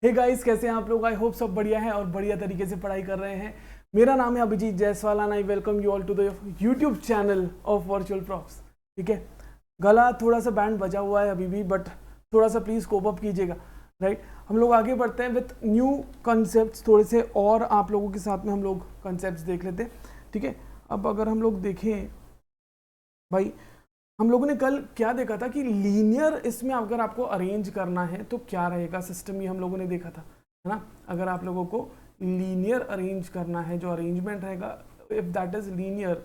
Hey guys, कैसे हैं आप लोग। आई होप सब बढ़िया है और बढ़िया तरीके से पढ़ाई कर रहे हैं। मेरा नाम है Abhijeet Jaiswal and I welcome you all to the YouTube channel of virtual profs. ठीक है, गला थोड़ा सा बैंड बजा हुआ है अभी भी, बट थोड़ा सा प्लीज़ कोप अप कीजिएगा। राइट, हम लोग आगे बढ़ते हैं विथ न्यू कॉन्सेप्ट्स थोड़े से, और आप लोगों के साथ में हम लोग कॉन्सेप्ट्स देख लेते हैं। ठीक है, अब अगर हम लोग देखें भाई, हम लोगों ने कल क्या देखा था कि लीनियर इसमें अगर आपको अरेंज करना है तो क्या रहेगा सिस्टम, ये हम लोगों ने देखा था, है ना। अगर आप लोगों को लीनियर अरेंज करना है, जो अरेंजमेंट रहेगा इफ दैट इज लीनियर,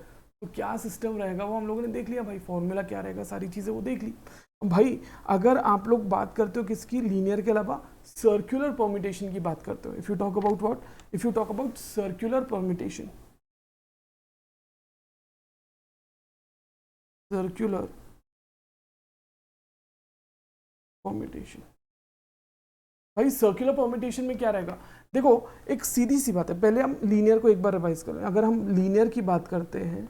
तो क्या सिस्टम रहेगा वो हम लोगों ने देख लिया भाई। फॉर्मूला क्या रहेगा, सारी चीज़ें वो देख ली भाई। अगर आप लोग बात करते हो किसकी, लीनियर के अलावा सर्कुलर परम्यूटेशन की बात करते हो, if you talk about what, if you talk about circular permutation, circular permutation भाई, सर्कुलर परम्यूटेशन में क्या रहेगा। देखो, एक सीधी सी बात है, पहले हम लीनियर को एक बार रिवाइज करें। अगर हम लीनियर की बात करते हैं,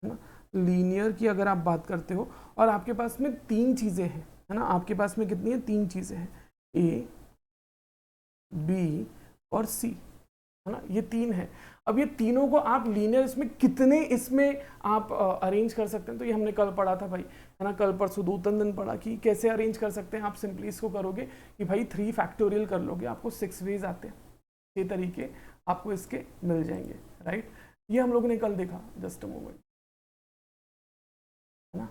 है ना, लीनियर की अगर आप बात करते हो और आपके पास में तीन चीजें हैं, है ना, आपके पास में कितनी है, तीन चीजें हैं, ए बी और सी, है ना, ये तीन है। अब ये तीनों को आप लीनियर इसमें कितने इसमें आप अरेंज कर सकते हैं, तो ये हमने कल पढ़ा था भाई, है ना, कल परसों 2-3 दिन पढ़ा कि कैसे अरेंज कर सकते हैं। आप सिंपली इसको करोगे कि भाई 3 फैक्टोरियल कर लोगे, आपको 6 वेज आते हैं, 6 तरीके आपको इसके मिल जाएंगे। राइट, ये हम लोगों ने कल देखा, जस्ट अ मोमेंट, है ना।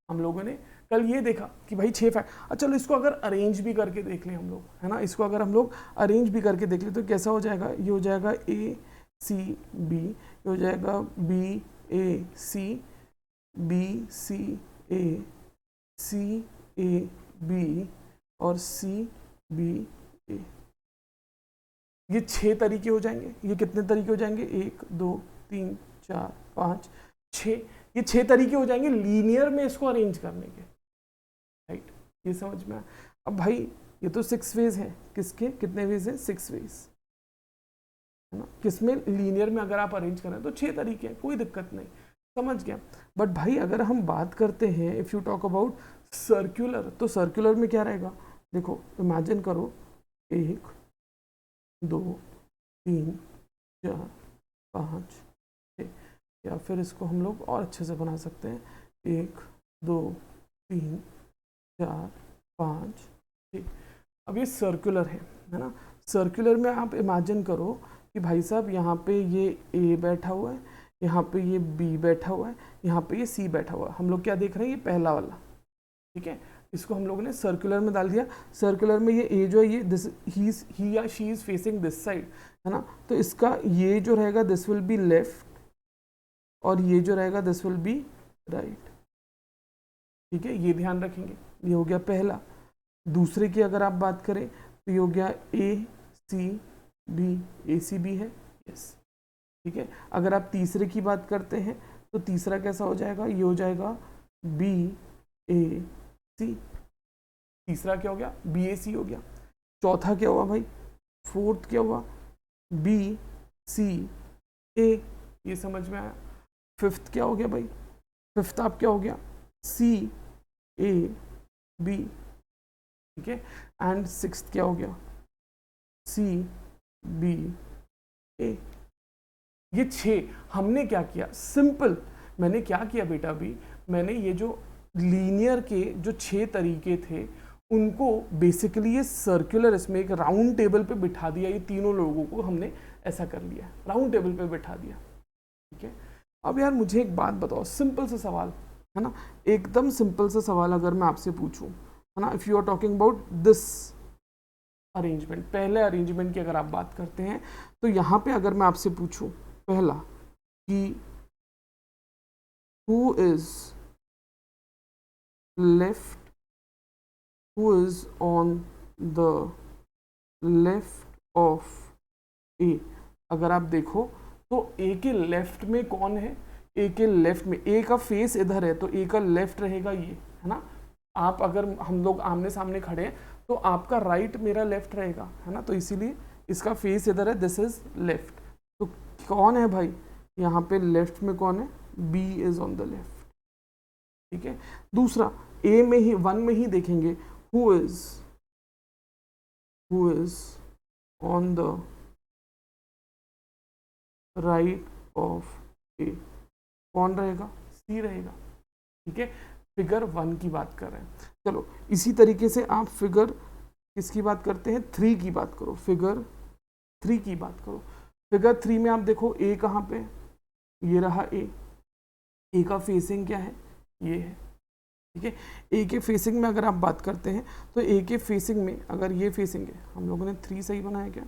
हम लोगों ने कल ये देखा कि भाई 6 फैक्ट। अच्छा चलो, इसको अगर अरेंज भी करके देख लें हम लोग, है ना, इसको अगर हम लोग अरेंज भी करके देख लें तो कैसा हो जाएगा, ये हो जाएगा ए सी बी, ये हो जाएगा B A C, B C A, C A B और सी बी ए। ये 6 तरीके हो जाएंगे। ये कितने तरीके हो जाएंगे, 1 2 3 4 5 6, ये 6 तरीके हो जाएंगे लीनियर में इसको अरेंज करने के। राइट, ये समझ में आया। अब भाई ये तो 6 वेज है, किसके कितने वेज है, 6 वेज, है ना। किसमें, लीनियर में अगर आप अरेंज करें तो 6 तरीके हैं, कोई दिक्कत नहीं, समझ गया। बट भाई अगर हम बात करते हैं if you talk about circular, तो सर्कुलर में क्या रहेगा, देखो इमेजिन करो, 1 2 3 4 5 6, या फिर इसको हम लोग और अच्छे से बना सकते हैं, 1 2 3 4 5 6। अब ये सर्कुलर है ना। सर्कुलर में आप इमेजिन करो कि भाई साहब यहाँ पे ये ए बैठा हुआ है, यहाँ पे ये बी बैठा हुआ है, यहाँ पे ये सी बैठा हुआ है। हम लोग क्या देख रहे हैं, ये पहला वाला, ठीक है, इसको हम लोगों ने सर्कुलर में डाल दिया। सर्कुलर में ये ए जो है, ये दिस ही या she is facing this side, है ना, तो इसका ये जो रहेगा दिस विल बी लेफ्ट और ये जो रहेगा दिस विल बी राइट। ठीक है, ये ध्यान रखेंगे। ये हो गया पहला। दूसरे की अगर आप बात करें तो ये हो गया ए C B, A C B है, यस, ठीक है। अगर आप तीसरे की बात करते हैं तो तीसरा कैसा हो जाएगा, ये हो जाएगा बी ए सी। तीसरा क्या हो गया, बी ए सी हो गया। चौथा क्या हुआ भाई, फोर्थ क्या हुआ, बी सी ए, ये समझ में आया। फिफ्थ क्या हो गया भाई, फिफ्थ आप क्या हो गया, सी ए बी, ठीक है। एंड सिक्स्थ क्या हो गया, सी बी ए। ये 6 हमने क्या किया, सिंपल मैंने क्या किया बेटा, भी मैंने ये जो लीनियर के जो 6 तरीके थे उनको बेसिकली ये सर्कुलर इसमें एक राउंड टेबल पे बिठा दिया। ये तीनों लोगों को हमने ऐसा कर लिया, राउंड टेबल पे बिठा दिया, ठीक है। अब यार मुझे एक बात बताओ, सिंपल सा सवाल, है ना, एकदम सिंपल सा सवाल अगर मैं आपसे पूछूं, है ना, if you are talking about this arrangement, पहले अरेंजमेंट की अगर आप बात करते हैं, तो यहाँ पे अगर मैं आपसे पूछूं पहला कि who is left, who is on the left of A, अगर आप देखो तो A के लेफ्ट में कौन है, A के लेफ्ट में, A का फेस इधर है तो A का लेफ्ट रहेगा ये, है ना। आप अगर हम लोग आमने सामने खड़े हैं तो आपका राइट मेरा लेफ्ट रहेगा, है ना, तो इसीलिए इसका फेस इधर है, दिस इज लेफ्ट। तो कौन है भाई, यहाँ पे लेफ्ट में कौन है, B is on the left, ठीक है। दूसरा A में ही 1 में ही देखेंगे, who is who is on the right of A, कौन रहेगा? सी रहेगा। ठीक है, फिगर 1 की बात कर रहे हैं। चलो इसी तरीके से आप फिगर किसकी बात करते हैं? 3 की बात करो, फिगर 3 की बात करो। फिगर 3 में आप देखो ए कहाँ पे, ये रहा ए का फेसिंग क्या है? ये है। ठीक है, ए के फेसिंग में अगर आप बात करते हैं तो ए के फेसिंग में अगर ये फेसिंग है, हम लोगों ने 3 सही बनाया क्या?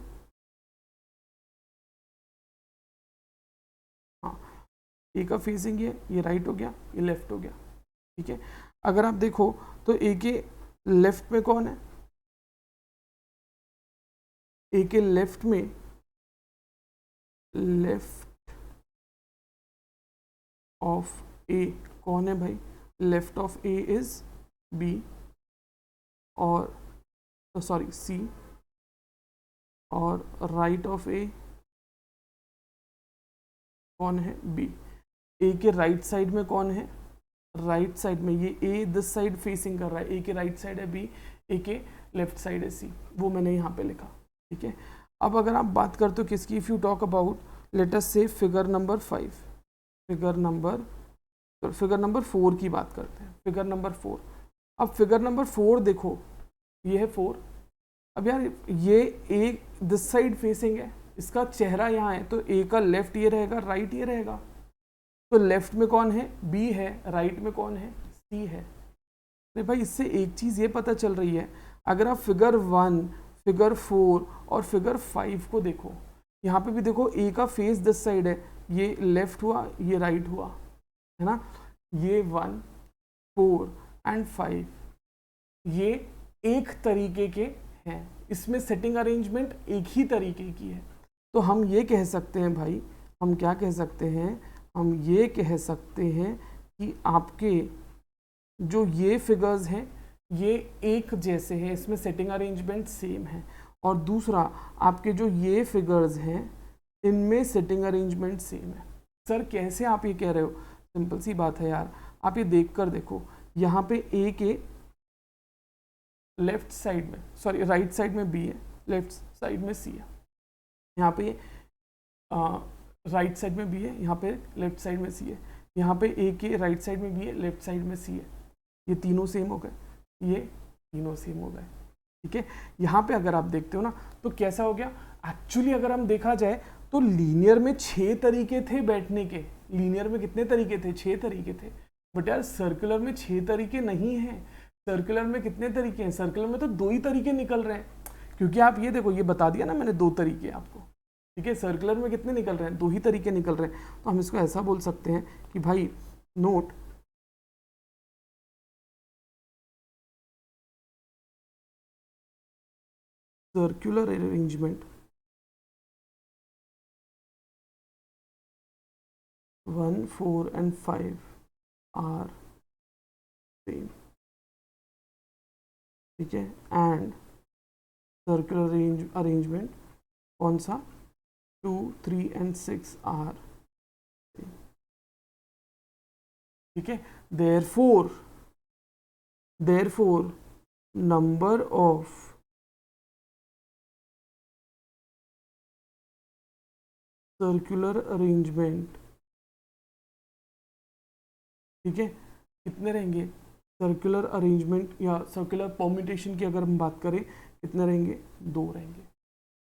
हाँ, ए का फेसिंग ये राइट हो गया, ये लेफ्ट हो गया। ठीक है, अगर आप देखो तो ए के लेफ्ट में कौन है? ए के लेफ्ट में, लेफ्ट ऑफ ए कौन है भाई? Left of A is B, और सॉरी सी, और राइट ऑफ ए कौन है? बी। ए के राइट साइड में कौन है? राइट साइड में ये ए दिस साइड फेसिंग कर रहा है, ए के राइट साइड है बी, ए के लेफ्ट साइड है सी, वो मैंने यहाँ पे लिखा। ठीक है, अब अगर आप बात करते हो किसकी, if you talk about let us से फिगर नंबर 5, फिगर नंबर 4 की बात करते हैं, फिगर नंबर 4। अब फिगर नंबर 4 देखो, ये है 4। अब यार ये ए दिस साइड फेसिंग है, इसका चेहरा यहाँ है, तो ए का लेफ्ट ये रहेगा, राइट ये रहेगा। तो लेफ्ट में कौन है? बी है, राइट में कौन है? सी है। अरे भाई इससे एक चीज़ ये पता चल रही है, अगर आप फिगर 1, फिगर 4 और फिगर 5 को देखो, यहाँ पे भी देखो ए का फेस दिस साइड है, ये लेफ्ट हुआ, ये राइट हुआ, है ना। ये 1, 4 एंड 5 ये एक तरीके के हैं, इसमें सेटिंग अरेंजमेंट एक ही तरीके की है। तो हम ये कह सकते हैं भाई, हम क्या कह सकते हैं? हम ये कह सकते हैं कि आपके जो ये फिगर्स हैं ये एक जैसे हैं, इसमें सेटिंग अरेंजमेंट सेम है। और दूसरा, आपके जो ये फिगर्स हैं इनमें सेटिंग अरेंजमेंट सेम है। सर कैसे आप ये कह रहे हो? सिंपल सी बात है यार, आप ये देख कर देखो, यहाँ पे ए के लेफ्ट साइड में, सॉरी राइट साइड में बी है, लेफ्ट साइड में सी है। यहाँ पे राइट साइड में बी है, यहाँ पे लेफ्ट साइड में सी है। यहाँ पे ए के राइट साइड में बी है, लेफ्ट साइड में सी है। ये तीनों सेम हो गए, ये तीनों सेम हो गए। ठीक है, यहाँ पे अगर आप देखते हो ना तो कैसा हो गया? एक्चुअली अगर हम देखा जाए तो लीनियर में 6 तरीके थे बैठने के। लीनियर में कितने तरीके थे? 6 तरीके थे। बट यार सर्कुलर में 6 तरीके नहीं हैं। सर्कुलर में कितने तरीके हैं? सर्कुलर में तो 2 ही तरीके निकल रहे हैं, क्योंकि आप ये देखो, ये बता दिया ना मैंने 2 तरीके आपको। ठीक है, सर्कुलर में कितने निकल रहे हैं? 2 ही तरीके निकल रहे हैं। तो हम इसको ऐसा बोल सकते हैं कि भाई note circular arrangement 1, 4 and 5 are same. ठीक है, एंड सर्कुलर अरेंजमेंट कौन सा? 2, 3 and 6 आर same. ठीक है, therefore number of circular arrangement, ठीक है, कितने रहेंगे? सर्कुलर अरेंजमेंट या सर्कुलर परम्यूटेशन की अगर हम बात करें, कितने रहेंगे? 2 रहेंगे।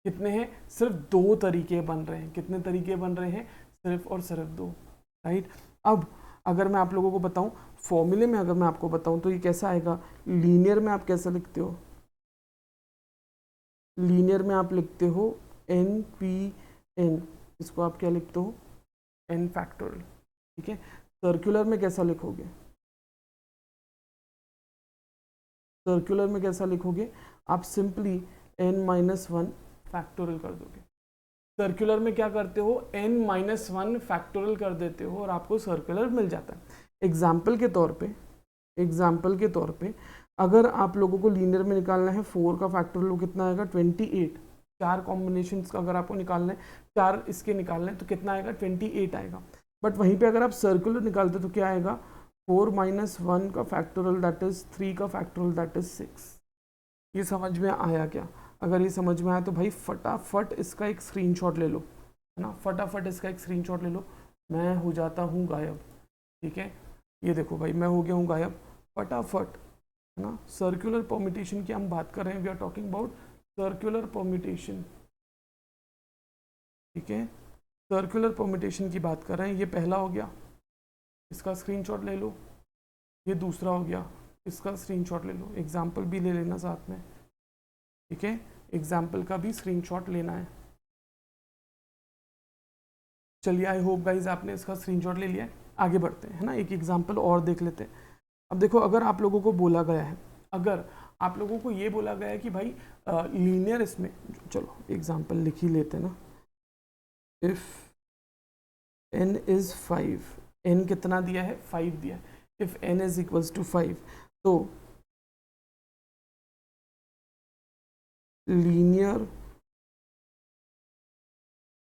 कितने हैं? सिर्फ 2 तरीके बन रहे हैं। कितने तरीके बन रहे हैं? सिर्फ और सिर्फ 2। राइट। अब अगर मैं आप लोगों को बताऊं, फॉर्मूले में अगर मैं आपको बताऊं तो ये कैसा आएगा? लीनियर में आप कैसे लिखते हो? लीनियर में आप लिखते हो NPN, इसको आप क्या लिखते हो? n factorial. ठीक है, सर्कुलर में कैसा लिखोगे? सर्कुलर में कैसा लिखोगे? आप सिंपली n-1 फैक्टोरियल कर दोगे। सर्कुलर में क्या करते हो? n-1 फैक्टोरियल कर देते हो और आपको सर्कुलर मिल जाता है। एग्जाम्पल के तौर पे अगर आप लोगों को लीनियर में निकालना है 4 का फैक्टोरियल, वो कितना आएगा? 28। 4 कॉम्बिनेशन का अगर आपको निकालना है, 4 इसके निकालना है तो कितना आएगा? 28 आएगा। बट वहीं पे अगर आप सर्कुलर निकालते तो क्या आएगा? 4 - 1 का फैक्टोरियल दैट इज 3 का फैक्टोरियल दैट इज 6। ये समझ में आया क्या? अगर ये समझ में आया तो भाई फटाफट इसका एक स्क्रीनशॉट ले लो, है ना, फटाफट इसका एक स्क्रीनशॉट ले लो। मैं हो जाता हूँ गायब, ठीक है, ये देखो भाई मैं हो गया हूँ गायब, फटाफट, है ना। सर्कुलर परम्यूटेशन की हम बात कर रहे हैं, we are talking about circular permutation, ठीक है, सर्कुलर परम्यूटेशन की बात कर रहे हैं। ये पहला हो गया, इसका स्क्रीनशॉट ले लो। ये दूसरा हो गया, इसका स्क्रीनशॉट ले लो। एग्जाम्पल भी ले लेना साथ में, ठीक है, एग्जाम्पल का भी स्क्रीनशॉट लेना है। चलिए आई होप गाइज आपने इसका स्क्रीनशॉट ले लिया है। आगे बढ़ते हैं, है ना, एक एग्जाम्पल और देख लेते हैं। अब देखो, अगर आप लोगों को बोला गया है, अगर आप लोगों को ये बोला गया है कि भाई लीनियर इसमें, चलो एग्जाम्पल लिख ही लेते हैं ना। इफ n इज 5, n कितना दिया है, 5 दिया है। If n is equals to 5, तो लीनियर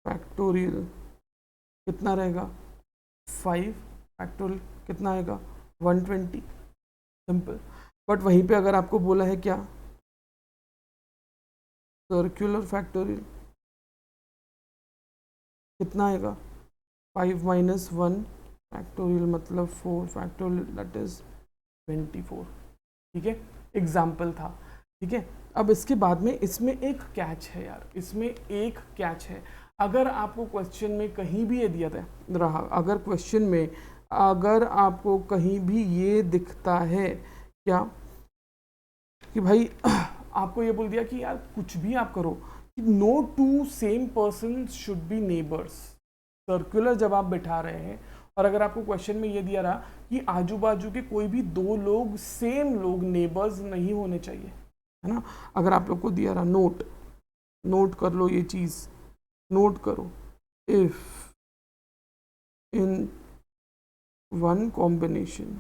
फैक्टोरियल कितना रहेगा, 5 फैक्टोरियल कितना आएगा, 120, सिंपल। बट वहीं पे अगर आपको बोला है क्या, सर्कुलर फैक्टोरियल कितना आएगा, 5 माइनस 1 फैक्टोरियल मतलब 4 फैक्टोरियल, दैट इज 24, ठीक है, एग्जाम्पल था, ठीक है। अब इसके बाद में इसमें एक कैच है यार, इसमें एक कैच है। अगर आपको क्वेश्चन में कहीं भी ये दिया रहा, अगर क्वेश्चन में अगर आपको कहीं भी ये दिखता है क्या कि भाई आपको ये बोल दिया कि यार कुछ भी आप करो, कि no two same person should be neighbours, circular जब आप बिठा रहे हैं और अगर आपको क्वेश्चन में ये दिया रहा कि आजू बाजू के कोई भी दो लोग सेम लोग नेबर्स नहीं होने चाहिए, है ना। अगर आप लोग को दिया रहा, नोट कर लो ये चीज़, नोट करो, if in one combination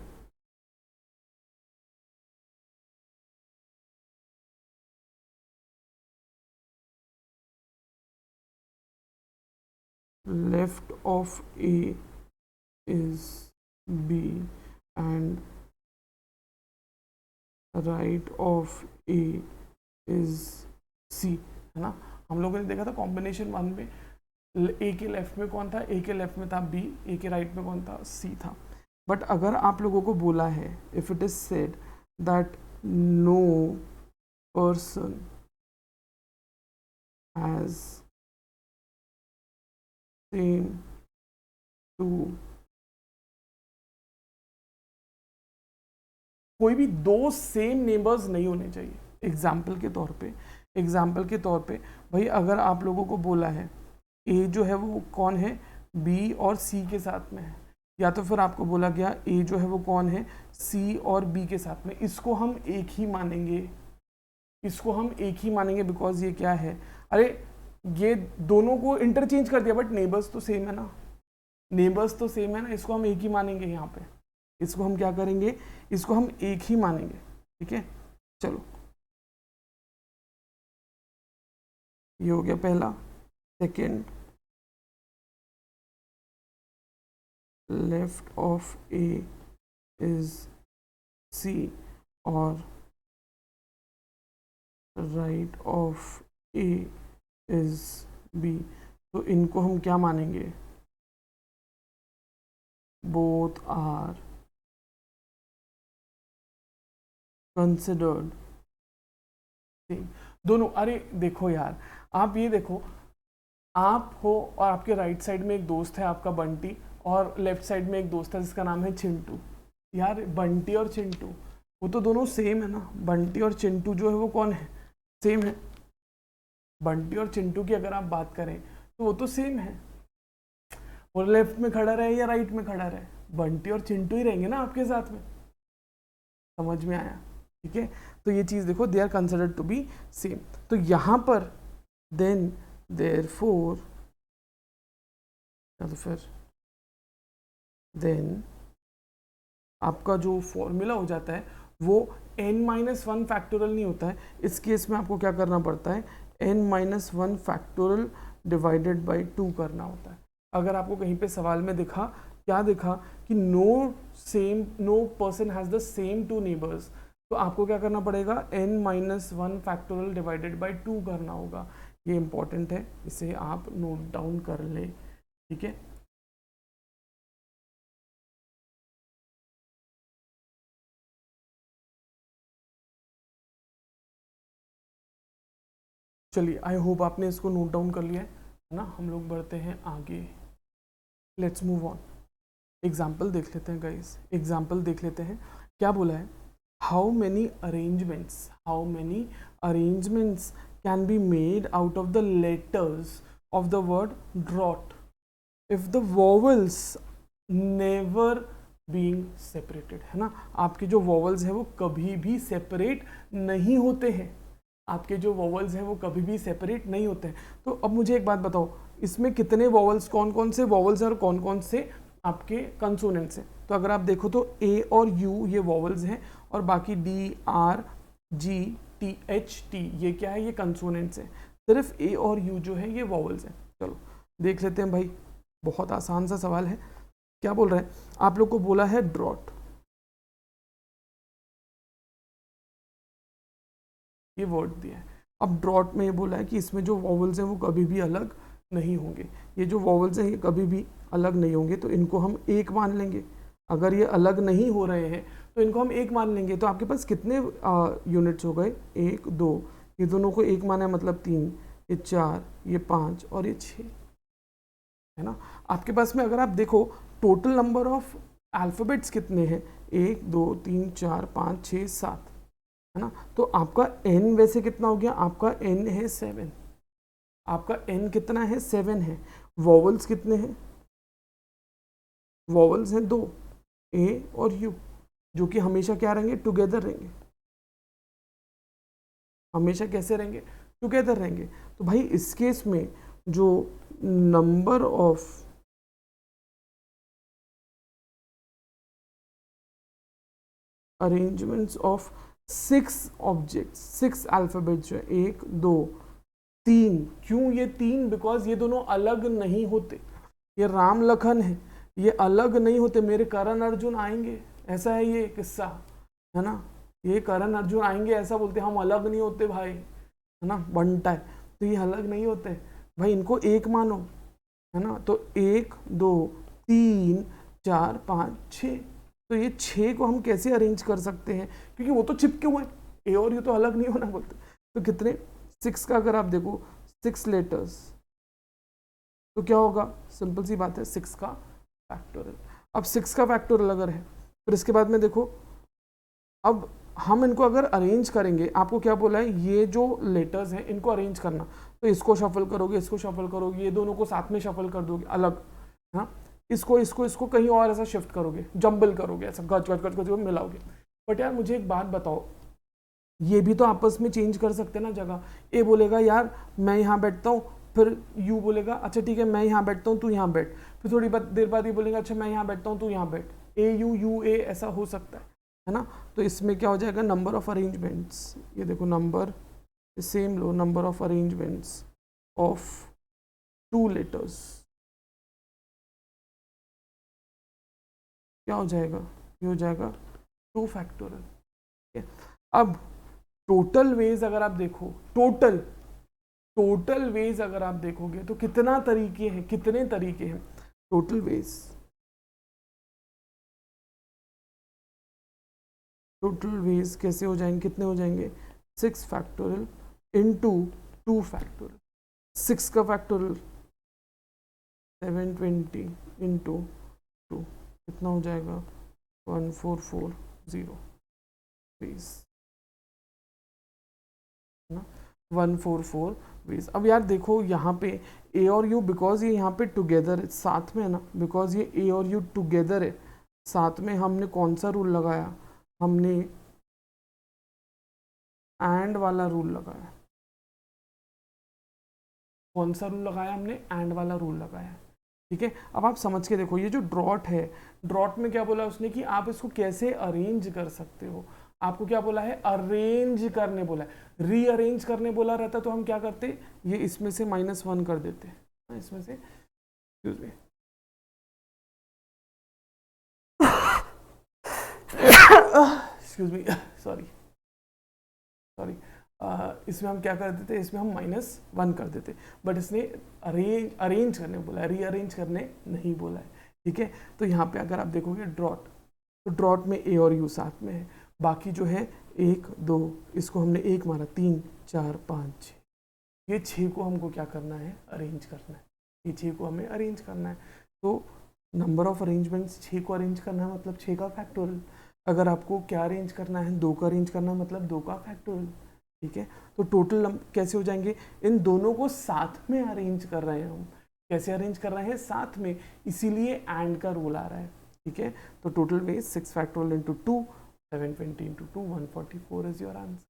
left of A is B and right of A is C, है ना। हम लोगों ने देखा था कॉम्बिनेशन 1 में ए के लेफ्ट में कौन था, ए के लेफ्ट में था बी, ए के राइट में कौन था, सी था। बट अगर आप लोगों को बोला है, if it is said that no person has same two, कोई भी दो सेम नेबर्स नहीं होने चाहिए। एग्जाम्पल के तौर पे भाई अगर आप लोगों को बोला है ए जो है वो कौन है, बी और सी के साथ में है, या तो फिर आपको बोला गया ए जो है वो कौन है, सी और बी के साथ में, इसको हम एक ही मानेंगे, बिकॉज ये क्या है, अरे ये दोनों को इंटरचेंज कर दिया बट नेबर्स तो सेम है ना, इसको हम एक ही मानेंगे। यहाँ पे इसको हम क्या करेंगे, इसको हम एक ही मानेंगे, ठीक है। चलो ये हो गया पहला। Second, left of A is C और right of A is B, तो इनको हम क्या मानेंगे, बोथ आर कंसिडर्ड सेम। दोनों, अरे देखो यार, आप ये देखो, आप हो और आपके राइट साइड में एक दोस्त है आपका बंटी, और लेफ्ट साइड में एक दोस्त है जिसका नाम है चिंटू। यार बंटी और चिंटू वो तो दोनों सेम है ना, बंटी और चिंटू जो है वो कौन है, सेम है। बंटी और चिंटू की अगर आप बात करें तो वो तो सेम है, और लेफ्ट में खड़ा रहे या राइट में खड़ा रहे, बंटी और चिंटू ही रहेंगे ना आपके साथ में। समझ में आया, ठीक है। तो ये चीज़ देखो, they are considered to be same. तो यहाँ पर देन देयरफॉर, या तो फिर देन आपका जो फॉर्मूला हो जाता है वो n-1 फैक्टोरियल नहीं होता है। इस केस में आपको क्या करना पड़ता है, n-1 फैक्टोरियल डिवाइडेड बाय 2 करना होता है। अगर आपको कहीं पे सवाल में दिखा, क्या दिखा कि no person has the same 2 neighbours, तो आपको क्या करना पड़ेगा, n-1 फैक्टोरियल डिवाइडेड बाय 2 करना होगा। ये इंपॉर्टेंट है, इसे आप नोट डाउन कर ले, ठीक है। चलिए, आई होप आपने इसको नोट डाउन कर लिया है ना। हम लोग बढ़ते हैं आगे, लेट्स मूव ऑन। एग्जाम्पल देख लेते हैं गाइस, एग्जाम्पल देख लेते हैं। क्या बोला है, how many arrangements can be made out of the letters of the word draught if the vowels never being separated, है ना। आपके जो वॉवल्स है वो कभी भी सेपरेट नहीं होते हैं, आपके जो वॉवल्स हैं वो कभी भी सेपरेट नहीं होते हैं। तो अब मुझे एक बात बताओ, इसमें कितने वॉवल्स, कौन कौन से वॉवल्स हैं और कौन कौन से आपके कंसोनेंट्स हैं। तो अगर आप देखो तो ए और यू ये वॉवल्स हैं, और बाकी D, R, G, T, H, T ये क्या है, ये कंसोनेंट्स हैं। सिर्फ ए और यू जो है ये वॉवल्स हैं। चलो देख लेते हैं भाई, बहुत आसान सा सवाल है। क्या बोल रहे हैं, आप लोग को बोला है ड्रॉट, ये वर्ड दिया है। अब ड्रॉट में ये बोला है कि इसमें जो वॉवल्स हैं वो कभी भी अलग नहीं होंगे। ये जो वॉवल्स हैं ये कभी भी अलग नहीं होंगे, तो इनको हम एक मान लेंगे। अगर ये अलग नहीं हो रहे हैं तो इनको हम एक मान लेंगे। तो आपके पास कितने यूनिट्स हो गए, 1 2, ये दोनों को एक माना है मतलब 3, ये 4, ये 5 और ये 6, है ना। आपके पास में अगर आप देखो टोटल नंबर ऑफ अल्फ़ाबेट्स कितने हैं, 1 2 3 4 5 6 7, है ना। तो आपका n वैसे कितना हो गया, आपका n है 7, आपका n कितना है 7 है। वॉवल्स कितने हैं, वॉवल्स हैं 2, a और u, जो कि हमेशा क्या रहेंगे, टुगेदर रहेंगे, हमेशा कैसे रहेंगे, टुगेदर रहेंगे। तो भाई इस केस में जो number of arrangements of 6 objects, 6 alphabets जो है, 1 2 3, क्यों ये 3, बिकॉज ये दोनों अलग नहीं होते। ये राम लखन है, ये अलग नहीं होते। मेरे करण अर्जुन आएंगे, ऐसा है ये किस्सा, है ना। ये करण अर्जुन आएंगे ऐसा बोलते, हम अलग नहीं होते भाई, है ना, बनता है। तो ये अलग नहीं होते भाई, इनको एक मानो, है ना। तो 1 2 3 4 5 6, तो ये 6 को हम कैसे अरेंज कर सकते हैं, क्योंकि वो तो चिपके हुए हैं, ए और यू तो अलग नहीं होना बोलते। तो कितने, 6 का अगर आप देखो 6 लेटर्स, तो क्या होगा, सिंपल सी बात है 6 का फैक्टोरियल। अब 6 का फैक्टोरियल अगर है, फिर इसके बाद में देखो, अब हम इनको अगर अरेंज करेंगे, आपको क्या बोला है, ये जो लेटर्स हैं इनको अरेंज करना, तो इसको शफल करोगे, इसको शफल करोगे, ये दोनों को साथ में शफल कर दोगे अलग, हाँ, इसको इसको इसको कहीं और ऐसा शिफ्ट करोगे, जंबल करोगे, ऐसा गच गच गच गच मिलाओगे। बट यार मुझे एक बात बताओ, ये भी तो आपस में चेंज कर सकते हैं ना जगह। ए बोलेगा यार मैं यहाँ बैठता हूँ, फिर यू बोलेगा अच्छा ठीक है मैं यहाँ बैठता हूँ तू यहाँ बैठ, फिर थोड़ी देर बाद ये बोलेगा अच्छा मैं यहाँ बैठता हूँ तू यहाँ बैठ, ए यू यू ए, ऐसा हो सकता है ना। तो इसमें क्या हो जाएगा, नंबर ऑफ अरेंजमेंट्स, ये देखो number same low, number of arrangements of 2 letters क्या हो जाएगा, ये हो जाएगा 2 फैक्टोरियल, ठीक है। अब टोटल वेज अगर आप देखो, टोटल वेज अगर आप देखोगे तो कितना तरीके हैं, कितने तरीके हैं टोटल वेज, टोटल वेज कैसे हो जाएंगे, कितने हो जाएंगे, 6 फैक्टोरियल इंटू 2 फैक्टोरियल। 6 का फैक्टोरियल 720 इंटू 2 कितना हो जाएगा, 1440 वेज, ना 144 वेज। अब यार देखो यहाँ पे ए और यू, बिकॉज ये यहाँ पे टुगेदर है, साथ में है ना, बिकॉज ये ए और यू टुगेदर है साथ में, हमने कौन सा रूल लगाया, हमने एंड वाला रूल लगाया। कौन सा रूल लगाया हमने, एंड वाला रूल लगाया, ठीक है। अब आप समझ के देखो, ये जो ड्रॉट है, ड्रॉट में क्या बोला उसने कि आप इसको कैसे अरेंज कर सकते हो। आपको क्या बोला है, अरेंज करने बोला है, रीअरेंज करने बोला रहता तो हम क्या करते, ये इसमें से -1 कर देते, इसमें से, excuse me, excuse me, sorry, sorry, इसमें हम क्या कर देते, इसमें हम -1 कर देते, बट इसने अरेंज करने बोला है, रीअरेंज करने नहीं बोला है, ठीक है। तो यहाँ पे अगर आप देखोगे ड्रॉट, तो ड्रॉट में ए और यू साथ में है, बाकी जो है 1 2, इसको हमने 1 मारा, 3 4 5 6, ये 6 को हमको क्या करना है, अरेंज करना है, ये 6 को हमें अरेंज करना है। तो नंबर ऑफ अरेंजमेंट्स 6 को अरेंज करना है मतलब 6 का फैक्टोरियल। अगर आपको क्या अरेंज करना है, 2 का अरेंज करना है मतलब 2 का फैक्टोरियल, ठीक है। तो टोटल कैसे हो जाएंगे, इन दोनों को साथ में अरेंज कर रहे हैं हम, कैसे अरेंज कर रहे हैं, साथ में, इसीलिए एंड का रूल आ रहा है, ठीक है। तो total ways 6 factorial into 2, 720 into 2, 144 is your answer,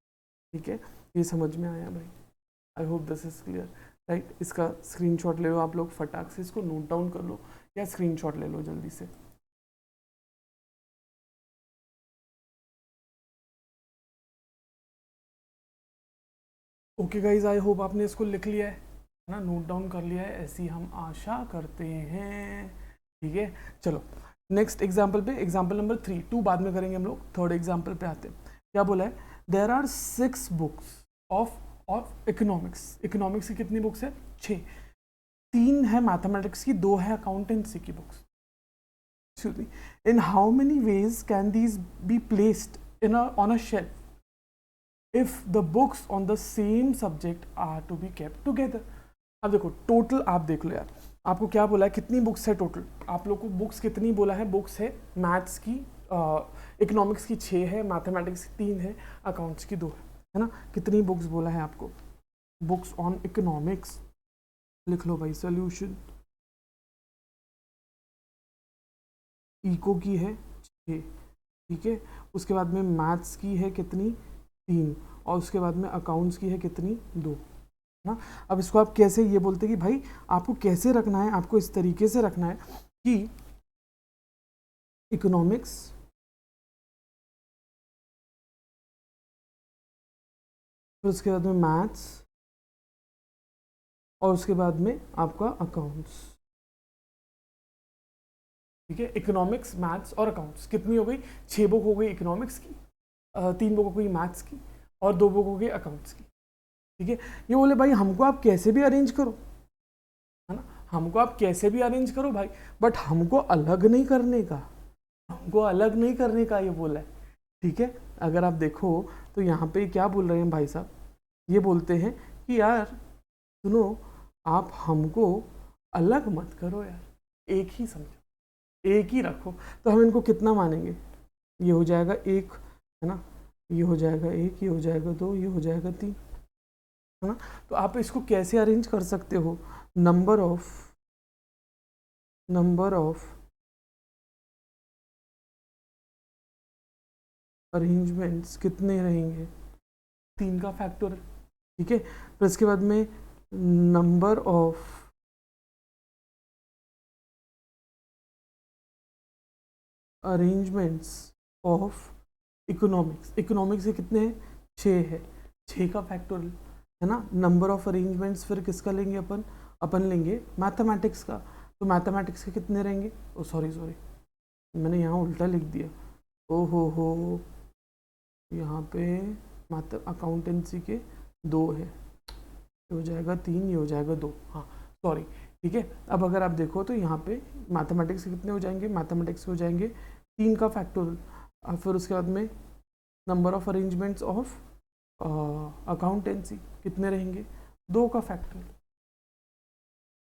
ठीक है। ये समझ में आया भाई, I hope this is clear, right. इसका स्क्रीनशॉट ले लो आप लोग, फटाक से इसको नोट डाउन कर लो या स्क्रीनशॉट ले लो जल्दी से। ओके गाइज, आई होप आपने इसको लिख लिया है ना, नोट डाउन कर लिया है, ऐसी हम आशा करते हैं, ठीक है। चलो नेक्स्ट एग्जाम्पल पे, एग्जाम्पल नंबर 3, 2 बाद में करेंगे हम लोग, थर्ड एग्जाम्पल पे आते हैं। क्या बोला है, there are 6 books of economics, economics की कितनी बुक्स है, 6, 3 है मैथमेटिक्स की, 2 है अकाउंटेंसी की books. Excuse me. In how many ways can these be placed on a shelf if the books on the same subject are to be kept together? अब देखो total आप देख लो यार, आपको क्या बोला है, कितनी बुक्स है टोटल, आप लोग को बुक्स कितनी बोला है, बुक्स है मैथ्स की, इकोनॉमिक्स की 6 है, मैथमेटिक्स की 3 है, अकाउंट्स की 2 है ना। कितनी बुक्स बोला है आपको, बुक्स ऑन इकोनॉमिक्स, लिख लो भाई सोल्यूशन। इको की है 6, ठीक है। उसके बाद में मैथ्स की है कितनी, 3, और उसके बाद में अकाउंट्स की है कितनी, 2 ना। अब इसको आप कैसे ये बोलते कि भाई आपको कैसे रखना है, आपको इस तरीके से रखना है कि इकोनॉमिक्स, फिर उसके बाद में मैथ्स, और उसके बाद में आपका अकाउंट्स, ठीक है। इकोनॉमिक्स, मैथ्स और अकाउंट्स कितनी हो गई, 6 बुक हो गई इकोनॉमिक्स की, 3 बुक हो गई मैथ्स की, और 2 बुक हो गई अकाउंट्स की, ठीक है। ये बोले भाई हमको आप कैसे भी अरेंज करो, है ना, हमको आप कैसे भी अरेंज करो भाई, बट हमको अलग नहीं करने का, हमको अलग नहीं करने का ये बोला है, ठीक है। अगर आप देखो तो यहाँ पे क्या बोल रहे हैं भाई साहब, ये बोलते हैं कि यार सुनो, आप हमको अलग मत करो यार, एक ही समझो, एक ही रखो। तो हम इनको कितना मानेंगे, ये हो जाएगा 1, है ना, ये हो जाएगा 1, ये हो जाएगा 2, ये हो जाएगा 3, है ना। तो आप इसको कैसे अरेंज कर सकते हो, नंबर ऑफ अरेंजमेंट्स कितने रहेंगे, 3 का फैक्टर, ठीक है। फिर इसके बाद में number of arrangements of economics, economics के कितने हैं, 6 है, 6 का फैक्टोरियल, है ना। नंबर ऑफ अरेंजमेंट्स फिर किसका लेंगे अपन लेंगे मैथमेटिक्स का, तो मैथमेटिक्स के कितने रहेंगे, ओ सॉरी मैंने यहाँ उल्टा लिख दिया, ओ हो यहाँ पे अकाउंटेंसी के 2 है, ये हो जाएगा 3, ये हो जाएगा 2, हाँ सॉरी, ठीक है। अब अगर आप देखो तो यहाँ पे मैथमेटिक्स के कितने हो जाएंगे, मैथमेटिक्स हो जाएंगे 3 का फैक्टोरियल, फिर उसके बाद में number of arrangements of accountancy कितने रहेंगे, 2 का फैक्टोरियल।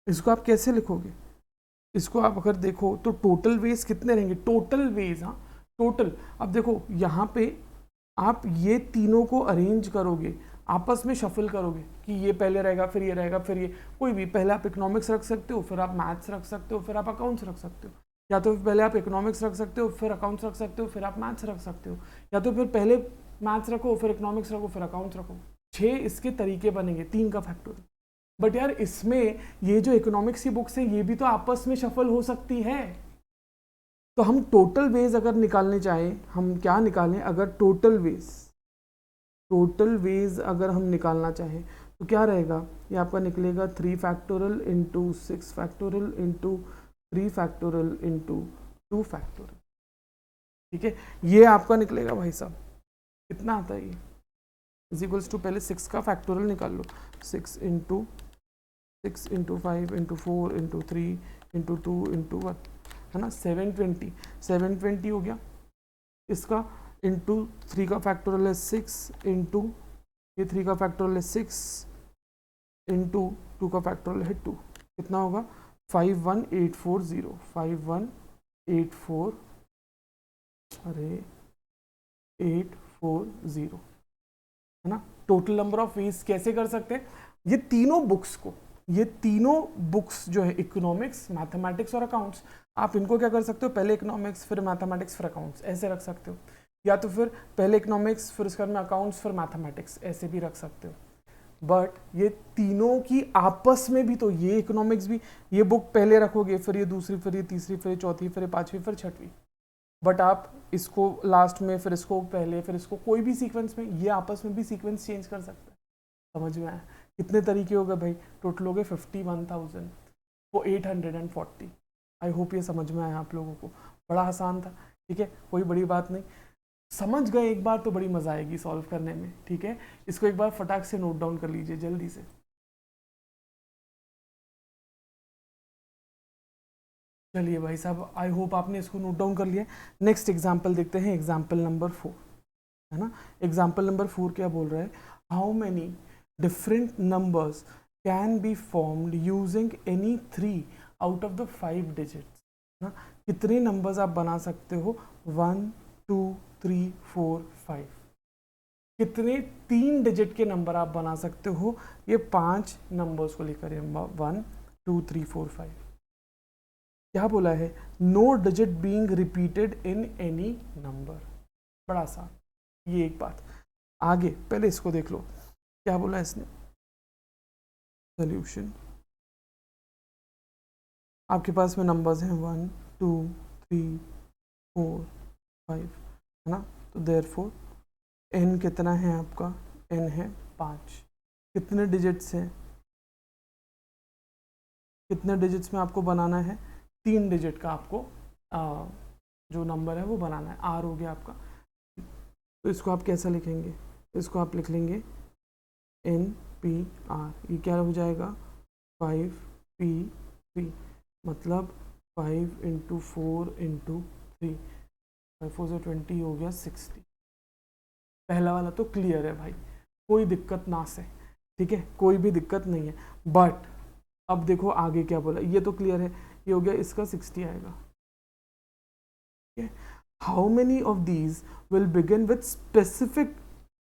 इसको आप कैसे लिखोगे, इसको आप अगर देखो तो टोटल वेज कितने रहेंगे, टोटल वेज, हाँ टोटल। अब देखो यहाँ पे आप ये तीनों को अरेंज करोगे, आपस में शफल करोगे कि ये पहले रहेगा, फिर ये रहेगा, फिर ये, कोई भी, पहले आप इकोनॉमिक्स रख सकते हो, फिर आप मैथ्स रख सकते हो, फिर आप अकाउंट्स रख सकते हो, या तो पहले आप इकोनॉमिक्स रख सकते हो, फिर अकाउंट्स रख सकते हो, फिर आप मैथ्स रख सकते हो, या तो फिर पहले मैथ्स रखो, फिर इकोनॉमिक्स रखो, फिर अकाउंट्स रखो। 6 इसके तरीके बनेंगे, 3 का फैक्टोरियल। बट यार इसमें ये जो इकोनॉमिक्स की बुक्स है ये भी तो आपस में शफल हो सकती है, तो हम टोटल वेज अगर निकालने चाहें, हम क्या निकालें, अगर टोटल वेज अगर हम निकालना चाहें तो क्या रहेगा, ये आपका निकलेगा 3 factorial into 6 factorial into 3 factorial into 2 factorial, ठीक है। ये आपका निकलेगा भाई साहब, कितना आता है ये, इज इक्वल्स टू, पहले 6 का फैक्टोरियल निकाल लो, 6 into 5 into 4 into 3 into 2 into 1, है ना, 720 हो गया। इसका इंटू 3 का फैक्टोरियल है 6 इंटू, ये 3 का फैक्टोरियल है 6 इंटू 2 का फैक्टोरियल है 2, कितना होगा 51840, 51840, अरे 840, है ना। टोटल नंबर ऑफ वेज कैसे कर सकते हैं, ये तीनों बुक्स जो है इकोनॉमिक्स, मैथमेटिक्स और अकाउंट्स, आप इनको क्या कर सकते हो, पहले इकोनॉमिक्स फिर मैथमेटिक्स फिर अकाउंट्स, ऐसे रख सकते हो, या तो फिर पहले इकोनॉमिक्स फिर उसके बाद में अकाउंट्स फिर मैथमेटिक्स, ऐसे भी रख सकते हो। बट ये तीनों की आपस में भी, तो ये इकोनॉमिक्स भी, ये बुक पहले रखोगे, फिर ये दूसरी, फिर ये तीसरी, फिर ये चौथी, फिर ये पांचवी, फिर छठवीं, बट आप इसको लास्ट में, फिर इसको पहले, फिर इसको कोई भी सीक्वेंस में, ये आपस में भी सीक्वेंस चेंज कर सकते हैं। समझ में आया, कितने तरीके हो गए भाई, टोटल हो गए 51,000 वो 840। आई होप ये समझ में आया आप लोगों को, बड़ा आसान था, ठीक है, कोई बड़ी बात नहीं, समझ गए एक बार तो बड़ी मजा आएगी सॉल्व करने में, ठीक है। इसको एक बार फटाक से नोट डाउन कर लीजिए जल्दी से। चलिए भाई साहब, आई होप आपने इसको नोट डाउन कर लिया। नेक्स्ट एग्जाम्पल देखते हैं, एग्जाम्पल नंबर 4, है ना। एग्जाम्पल नंबर 4 क्या बोल रहा है, how many different numbers can be formed using any 3 out of the 5 digits, ना, कितने नंबर्स आप बना सकते हो, 1 2 3 4 5, कितने 3 डिजिट के नंबर आप बना सकते हो, ये 5 नंबर्स को लेकर 1 2 3 4 5। क्या बोला है, no digit being repeated in any number, बड़ा सा ये एक बात। आगे पहले इसको देख लो, क्या बोला इसने, सॉल्यूशन, आपके पास में नंबर्स हैं 1 2 3 4 5, है ना, तो देयरफॉर n कितना है आपका, n है 5, कितने डिजिट्स हैं, कितने डिजिट्स में आपको बनाना है, 3 डिजिट का आपको जो नंबर है वो बनाना है, r हो गया आपका। तो इसको आप कैसा लिखेंगे, इसको आप लिख लेंगे NPR, ये क्या हो जाएगा 5P3, मतलब 5 इंटू 4 इंटू 3, 5 4 से 20 हो गया 60। पहला वाला तो क्लियर है भाई, कोई दिक्कत ना से, ठीक है, कोई भी दिक्कत नहीं है। बट अब देखो आगे क्या बोला, ये तो क्लियर है, ये हो गया, इसका 60 आएगा। How many of these will begin with specific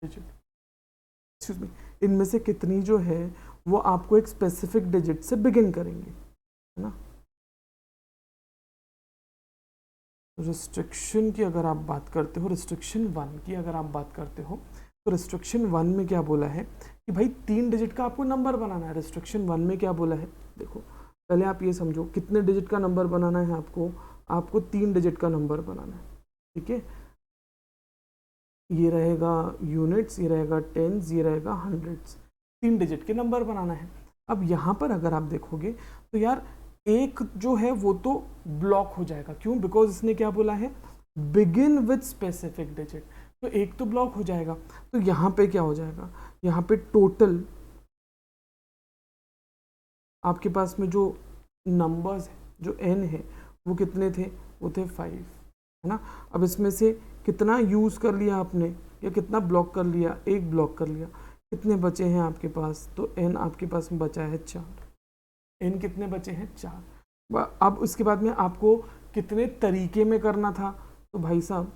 digit, excuse me, इनमें से कितनी जो है वो आपको एक स्पेसिफिक डिजिट से बिगिन करेंगे, है ना। रिस्ट्रिक्शन की अगर आप बात करते हो, रिस्ट्रिक्शन 1 की अगर आप बात करते हो, तो रिस्ट्रिक्शन 1 में क्या बोला है कि भाई 3 डिजिट का आपको नंबर बनाना है। रिस्ट्रिक्शन 1 में क्या बोला है, देखो पहले आप ये समझो, कितने डिजिट का नंबर बनाना है आपको 3 डिजिट का नंबर बनाना है, ठीक है। ये रहेगा यूनिट्स, ये रहेगा टेंस, ये रहेगा हंड्रेड्स, 3 डिजिट के नंबर बनाना है। अब यहाँ पर अगर आप देखोगे तो यार एक जो है वो तो ब्लॉक हो जाएगा, क्यों, बिकॉज इसने क्या बोला है, बिगिन विथ स्पेसिफिक डिजिट, तो एक तो ब्लॉक हो जाएगा। तो यहाँ पे क्या हो जाएगा, यहाँ पे टोटल आपके पास में जो नंबर्स है, जो n है, वो कितने थे, वो थे 5, है ना। अब इसमें से कितना यूज़ कर लिया आपने, या कितना ब्लॉक कर लिया, एक ब्लॉक कर लिया, कितने बचे हैं आपके पास, तो n आपके पास में बचा है 4, n कितने बचे हैं 4। अब उसके बाद में आपको कितने तरीके में करना था, तो भाई साहब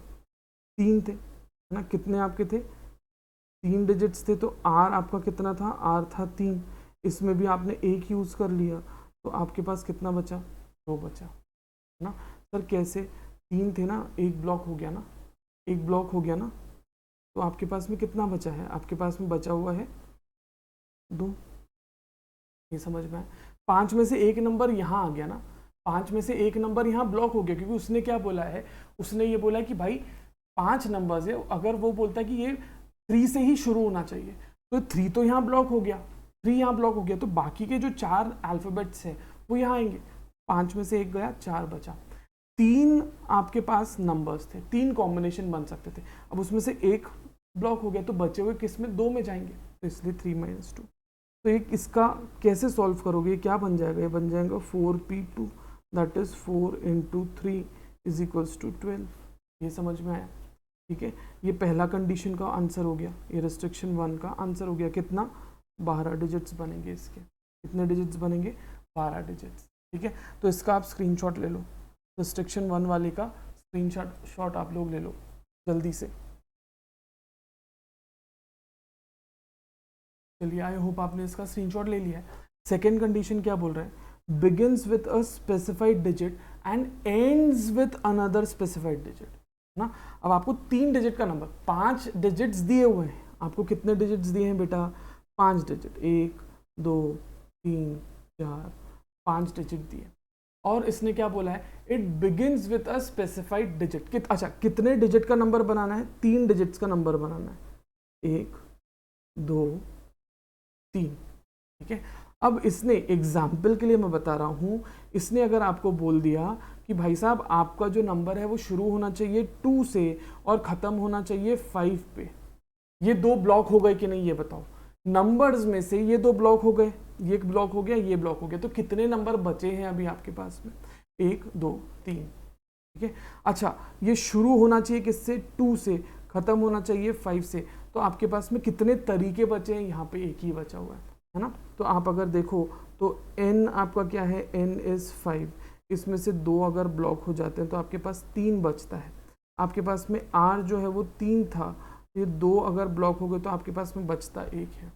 3 थे, है ना, कितने आपके थे, 3 डिजिट्स थे, तो r आपका कितना था, r था 3, इसमें भी आपने एक यूज़ कर लिया, तो आपके पास कितना बचा, 2 बचा, है ना। सर कैसे, 3 थे ना, एक ब्लॉक हो गया ना, एक ब्लॉक हो गया ना, तो आपके पास में कितना बचा है, आपके पास में बचा हुआ है 2, ये समझ में आया। 5 में से एक नंबर यहाँ आ गया ना, 5 में से एक नंबर यहाँ ब्लॉक हो गया, क्योंकि उसने क्या बोला है, उसने ये बोला है कि भाई 5 नंबर्स है, अगर वो बोलता है कि ये 3 से ही शुरू होना चाहिए, तो 3 तो यहाँ ब्लॉक हो गया, 3 यहाँ ब्लॉक हो गया, तो बाकी के जो 4 अल्फ़ाबेट्स हैं वो यहाँ आएंगे। 5 में से एक गया, 4 बचा, 3 आपके पास नंबर्स थे, 3 कॉम्बिनेशन बन सकते थे। अब उसमें से एक ब्लॉक हो गया, तो बचे हुए किस में, 2 में जाएंगे, तो इसलिए 3 - 2। तो एक इसका कैसे सॉल्व करोगे, क्या बन जाएगा, ये बन जाएगा 4p2 दैट इज 4 × 3 = 12। ये समझ में आया, ठीक है। ये पहला कंडीशन का आंसर हो गया, ये रिस्ट्रिक्शन 1 का आंसर हो गया। कितना, 12 डिजिट्स बनेंगे इसके। कितने डिजिट्स बनेंगे, 12 डिजिट्स, ठीक है। तो इसका आप स्क्रीनशॉट ले लो, रिस्ट्रिक्शन 1 वाले का स्क्रीनशॉट आप लोग ले लो जल्दी से। चलिए, आई होप आपने इसका स्क्रीनशॉट ले लिया है। सेकेंड कंडीशन क्या बोल रहे हैं, begins with a specified digit and ends with another specified digit ना। अब आपको 3 डिजिट का नंबर, 5 डिजिट्स दिए हुए हैं। आपको कितने डिजिट्स दिए हैं बेटा, 5 डिजिट, 1 2 3 4 5 डिजिट दिए। और इसने क्या बोला है, it begins with a specified digit. अच्छा, कितने डिजिट का नंबर बनाना है, 3 डिजिट्स का नंबर बनाना है, 1 2 3, ठीक है। अब इसने एग्जाम्पल के लिए मैं बता रहा हूं, इसने अगर आपको बोल दिया कि भाई साहब आपका जो नंबर है वो शुरू होना चाहिए 2 से और खत्म होना चाहिए 5 पे, ये 2 ब्लॉक हो गए कि नहीं, ये बताओ। नंबर्स में से ये 2 ब्लॉक हो गए, ये एक ब्लॉक हो गया, ये ब्लॉक हो गया, तो कितने नंबर बचे हैं अभी आपके पास में, 1 2 3, ठीक है। अच्छा, ये शुरू होना चाहिए किससे, 2 से, खत्म होना चाहिए 5 से, तो आपके पास में कितने तरीके बचे हैं, यहाँ पे एक ही बचा हुआ है ना। तो आप अगर देखो तो n आपका क्या है, n इज 5, इसमें से 2 अगर ब्लॉक हो जाते हैं तो आपके पास 3 बचता है। आपके पास में r जो है वो 3 था, ये 2 अगर ब्लॉक हो गए तो आपके पास में बचता 1 है।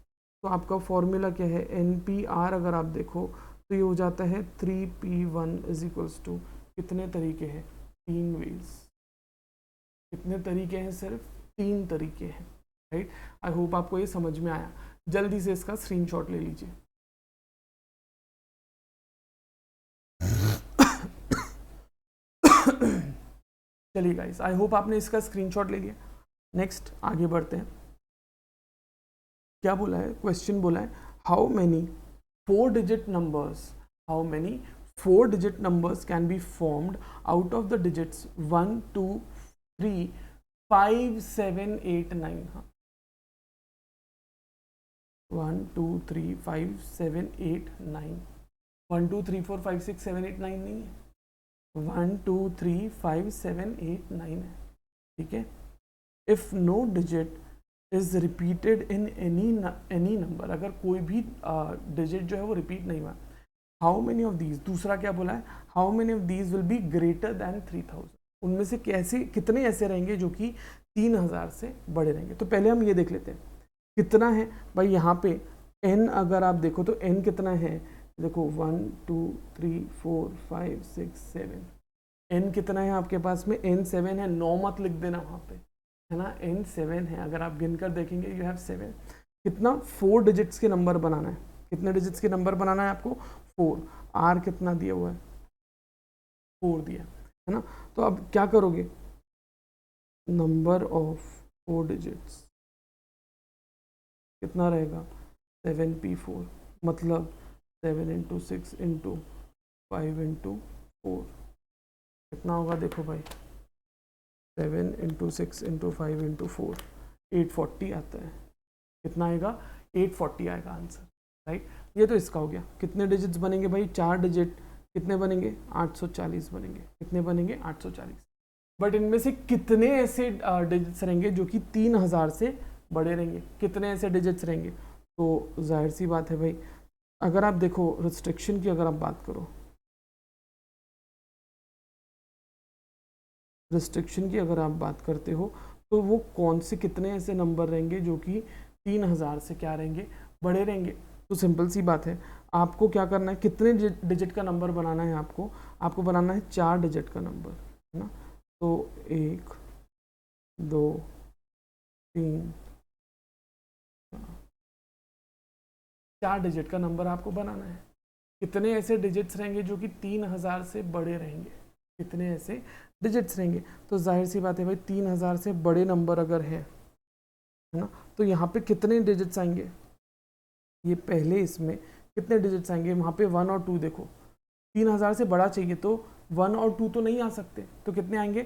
तो आपका फॉर्मूला क्या है, NPR अगर आप देखो तो ये हो जाता है 3p1 = कितने तरीके हैं, 3 वेज। कितने तरीके हैं, सिर्फ 3 तरीके हैं, राइट। आई होप आपको ये समझ में आया। जल्दी से इसका स्क्रीनशॉट ले लीजिए। चलिए गाइस, आई होप आपने इसका स्क्रीनशॉट ले लिया। नेक्स्ट आगे बढ़ते हैं। क्या बोला है, क्वेश्चन बोला है, how many 4 digit numbers, how many 4 digit numbers can be formed out of the digits 1 2 3 5 7 8 9। 1 2 3 5 7 8 9, 1 2 3 4 5 6 7 8 9 नहीं है, 1 2 3 5 7 8 9 है, ठीक है। If no digit is repeated in any number, अगर कोई भी डिजिट जो है वो रिपीट नहीं हुआ, हाउ मेनी ऑफ दीज, दूसरा क्या बोला है, how many of these will be greater than 3000, उनमें से कैसे कितने ऐसे रहेंगे जो कि 3000 से बड़े रहेंगे। तो पहले हम ये देख लेते हैं कितना है भाई। यहाँ पे n अगर आप देखो तो n कितना है, देखो 1 2 3 4 5 6 7, n कितना है आपके पास में, n 7 है, 9 मत लिख देना वहाँ पे, है ना, n 7 है। अगर आप गिनकर देखेंगे यू हैव 7। कितना, 4 डिजिट्स के नंबर बनाना है। कितने डिजिट्स के नंबर बनाना है आपको, 4। r कितना दिया हुआ है, 4 दिया है ना। तो अब क्या करोगे, नंबर ऑफ 4 डिजिट्स कितना रहेगा, 7p4, मतलब 7 × 6 × 5 × 4 कितना होगा, देखो भाई 7 × 6 × 5 × 4 840 आता है। कितना आएगा, 840 आएगा आंसर, राइट। ये तो इसका हो गया। कितने डिजिट्स बनेंगे भाई, 4 डिजिट, कितने बनेंगे, 840 बनेंगे। कितने बनेंगे, 840। बट इनमें से कितने ऐसे डिजिट्स रहेंगे जो कि 3000 से बड़े रहेंगे, कितने ऐसे डिजिट्स रहेंगे। तो जाहिर सी बात है भाई, अगर आप देखो रिस्ट्रिक्शन की अगर आप बात करो, रिस्ट्रिक्शन की अगर आप बात करते हो तो वो कौन से कितने ऐसे नंबर रहेंगे जो कि 3000 से क्या रहेंगे, बड़े रहेंगे। तो सिंपल सी बात है, आपको क्या करना है, कितने डिजिट का नंबर बनाना है, आपको बनाना है 4 डिजिट का नंबर, है ना। तो 1 2 3 4 डिजिट का नंबर आपको बनाना है। कितने ऐसे डिजिट्स रहेंगे जो कि 3000 से बड़े रहेंगे, कितने ऐसे डिजिट्स रहेंगे। तो जाहिर सी बात है भाई, 3000 से बड़े नंबर अगर है ना, तो यहाँ पे कितने डिजिट्स आएंगे, ये पहले इसमें कितने डिजिट्स आएंगे, वहाँ पे 1 और 2 देखो, 3000 से बड़ा चाहिए तो 1 और 2 तो नहीं आ सकते, तो कितने आएंगे,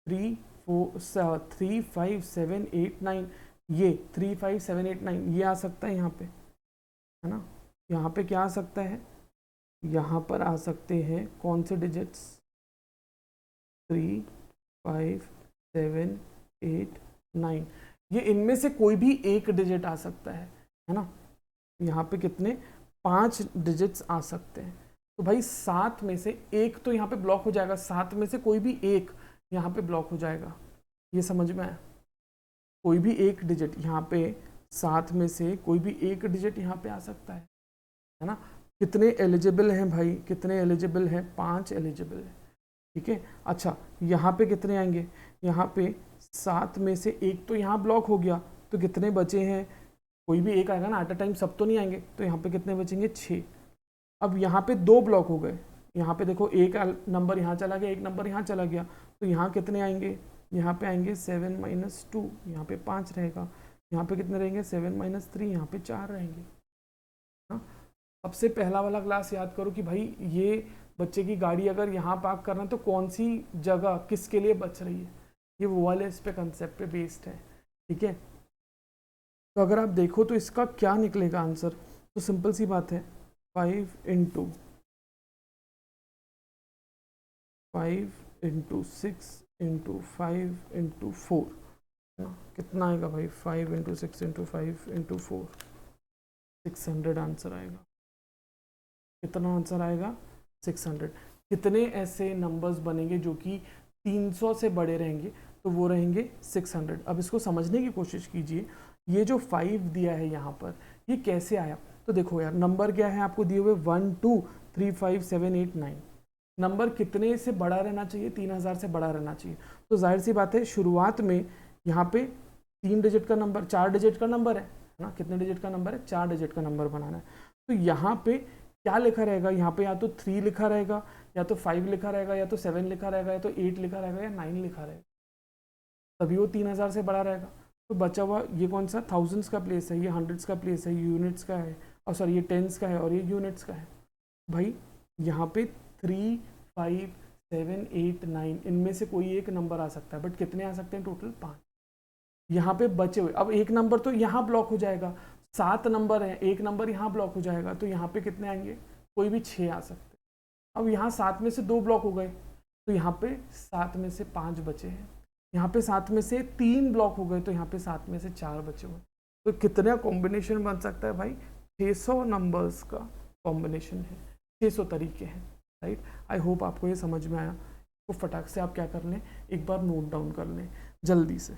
3 4 3 5 7 8 9, ये 3 5 7 8 9 ये आ सकता है यहाँ पे, है ना। यहाँ पे क्या आ सकता है, यहाँ पर आ सकते हैं कौन से डिजिट्स, 3 5 7 8 9, ये इनमें से कोई भी एक डिजिट आ सकता है ना। यहाँ पे कितने 5 डिजिट्स आ सकते हैं, तो भाई 7 में से एक तो यहाँ पे ब्लॉक हो जाएगा, 7 में से कोई भी एक यहाँ पे ब्लॉक हो जाएगा, ये समझ में आया। कोई भी एक डिजिट यहाँ पे 7 में से कोई भी एक डिजिट यहाँ पे आ सकता है ना। कितने एलिजिबल हैं भाई, कितने एलिजिबल हैं, 5 एलिजिबल है, ठीक है। अच्छा यहाँ पे कितने आएंगे, यहाँ पे 7 में से एक तो यहाँ ब्लॉक हो गया, तो कितने बचे हैं, कोई भी एक आएगा ना, एट अ टाइम सब तो नहीं आएंगे, तो यहाँ पे कितने बचेंगे 6। अब यहाँ पे 2 ब्लॉक हो गए, यहाँ पे देखो एक नंबर यहाँ चला गया, एक नंबर यहाँ चला गया, तो यहाँ कितने आएंगे, यहाँ पे आएंगे 7 - 2, यहाँ पे 5 रहेगा, यहाँ पे कितने रहेंगे 7 - 3, यहाँ पे 4 रहेंगे। हाँ, सबसे पहला वाला क्लास याद करो कि भाई ये बच्चे की गाड़ी अगर यहाँ पार्क करना है तो कौन सी जगह किसके लिए बच रही है, ये वो वाले इस पे कंसेप्ट पे बेस्ड है, ठीक है। तो अगर आप देखो तो इसका क्या निकलेगा आंसर, तो सिंपल सी बात है, 5 × 5 × 6 × 5 × 4, कितना आएगा भाई, 5 × 6 × 5 × 4, 600 आंसर आएगा। कितना आंसर आएगा, 600। कितने ऐसे नंबर्स बनेंगे जो कि 300 से बड़े रहेंगे, तो वो रहेंगे 600। अब इसको समझने की कोशिश कीजिए, ये जो 5 दिया है यहाँ पर, ये कैसे आया, तो देखो यार नंबर क्या है आपको दिए हुए, 1 2 3 5 7 8 9, नंबर कितने से बड़ा रहना चाहिए, 3000 से बड़ा रहना चाहिए। तो जाहिर सी बात है शुरुआत में यहाँ पे 3 डिजिट का नंबर, 4 डिजिट का नंबर है ना, कितने डिजिट का नंबर है, 4 डिजिट का नंबर बनाना है। तो यहाँ पे क्या लिखा रहेगा, यहाँ पे या तो 3 लिखा रहेगा, या तो 5 लिखा रहेगा, या तो 7 लिखा रहेगा, या तो 8 लिखा रहेगा, या 9 लिखा रहेगा, तभी वो 3000 से बड़ा रहेगा। तो बचा हुआ ये कौन सा, थाउजेंड्स का प्लेस है, ये हंड्रेड्स का प्लेस है, ये यूनिट्स का है, और सॉरी ये टेंस का है, और ये यूनिट्स का है। भाई यहाँ पे 3 5 7 8 9 इनमें से कोई एक नंबर आ सकता है, बट कितने आ सकते हैं, टोटल 5। यहाँ पे बचे हुए, अब एक नंबर तो यहाँ ब्लॉक हो जाएगा, 7 नंबर है, एक नंबर यहाँ ब्लॉक हो जाएगा, तो यहाँ पे कितने आएंगे, कोई भी 6 आ सकते हैं। अब यहाँ 7 में से 2 ब्लॉक हो गए, तो यहाँ पे 7 में से 5 बचे हैं, यहाँ पे 7 में से 3 ब्लॉक हो गए, तो यहाँ पे 7 में से 4 बचे हुए। तो कितना कॉम्बिनेशन बन सकता है भाई, 600 नंबर्स का कॉम्बिनेशन है, 600 तरीके हैं, राइट। आई होप आपको ये समझ में आया। तो फटाक से आप क्या कर लें, एक बार नोट डाउन कर लें जल्दी से।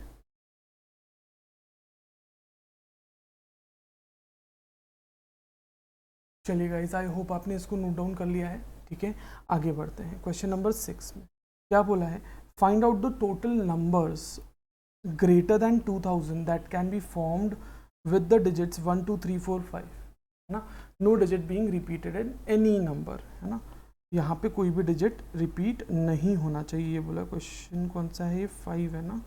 चलिए गाइस, आई होप आपने इसको नोट डाउन कर लिया है, ठीक है। आगे बढ़ते हैं, क्वेश्चन नंबर 6 में क्या बोला है, find out the total numbers greater than 2000 that can be formed with the digits 1 2 3 4 5, है ना। No digit being repeated in any number, है ना, यहाँ पे कोई भी डिजिट रिपीट नहीं होना चाहिए, ये बोला। क्वेश्चन कौन सा है, ये 5 है ना,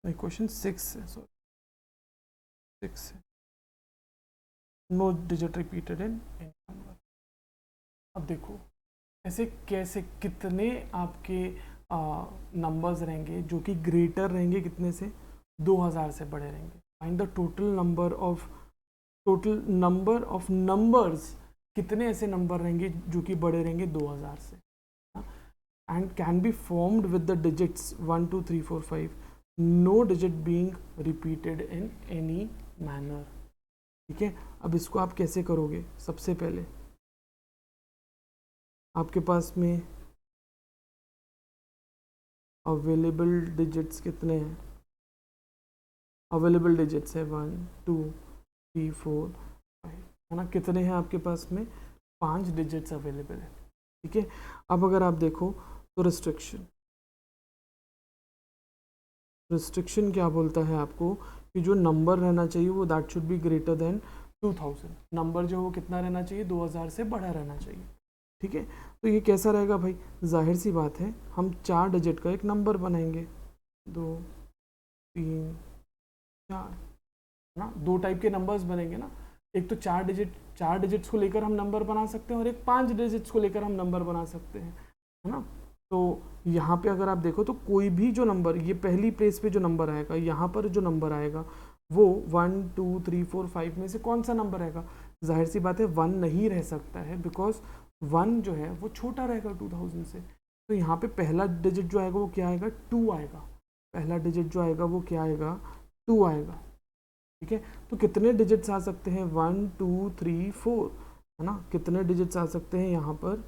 नहीं क्वेश्चन 6 है, सॉरी 6 है, no digit repeated in any number. अब देखो ऐसे कैसे, कितने आपके नंबर्स रहेंगे जो कि ग्रेटर रहेंगे कितने से, 2000 से बड़े रहेंगे। Find the total number of numbers, कितने ऐसे नंबर रहेंगे जो कि बड़े रहेंगे 2000 से, and can be formed with the digits 1 2 3 4 5, no digit being repeated in any manner, ठीक है। अब इसको आप कैसे करोगे, सबसे पहले आपके पास में अवेलेबल डिजिट्स कितने हैं, अवेलेबल डिजिट्स है 1 2 3 4 5, है ना। कितने हैं आपके पास में, 5 डिजिट्स अवेलेबल है, ठीक है। अब अगर आप देखो तो रिस्ट्रिक्शन क्या बोलता है आपको, कि जो नंबर रहना चाहिए वो that should be greater than 2000, number जो वो कितना रहना चाहिए, 2000 से बड़ा रहना चाहिए, ठीक है। तो ये कैसा रहेगा भाई, जाहिर सी बात है हम 4 डिजिट का एक नंबर बनाएंगे, 2 3 4, ना 2 टाइप के नंबर्स बनेंगे ना, एक तो 4 डिजिट्स को लेकर हम नंबर बना सकते हैं, और एक 5 डिजिट्स को लेकर हम नंबर बना सकते हैं, है ना। तो यहाँ पे अगर आप देखो तो कोई भी जो नंबर, ये पहली प्लेस पे जो नंबर आएगा, यहाँ पर जो नंबर आएगा वो 1 2 3 4 5 में से कौन सा नंबर आएगा? जाहिर सी बात है 1 नहीं रह सकता है, बिकॉज 1 जो है वो छोटा रहेगा 2000 से। तो यहाँ पे पहला डिजिट जो आएगा वो क्या आएगा? 2 आएगा। पहला डिजिट जो आएगा वो क्या आएगा? 2 आएगा। ठीक है, तो कितने डिजिट्स आ सकते हैं? 1 2 3 4, है ना? कितने डिजिट्स आ सकते हैं यहाँ पर?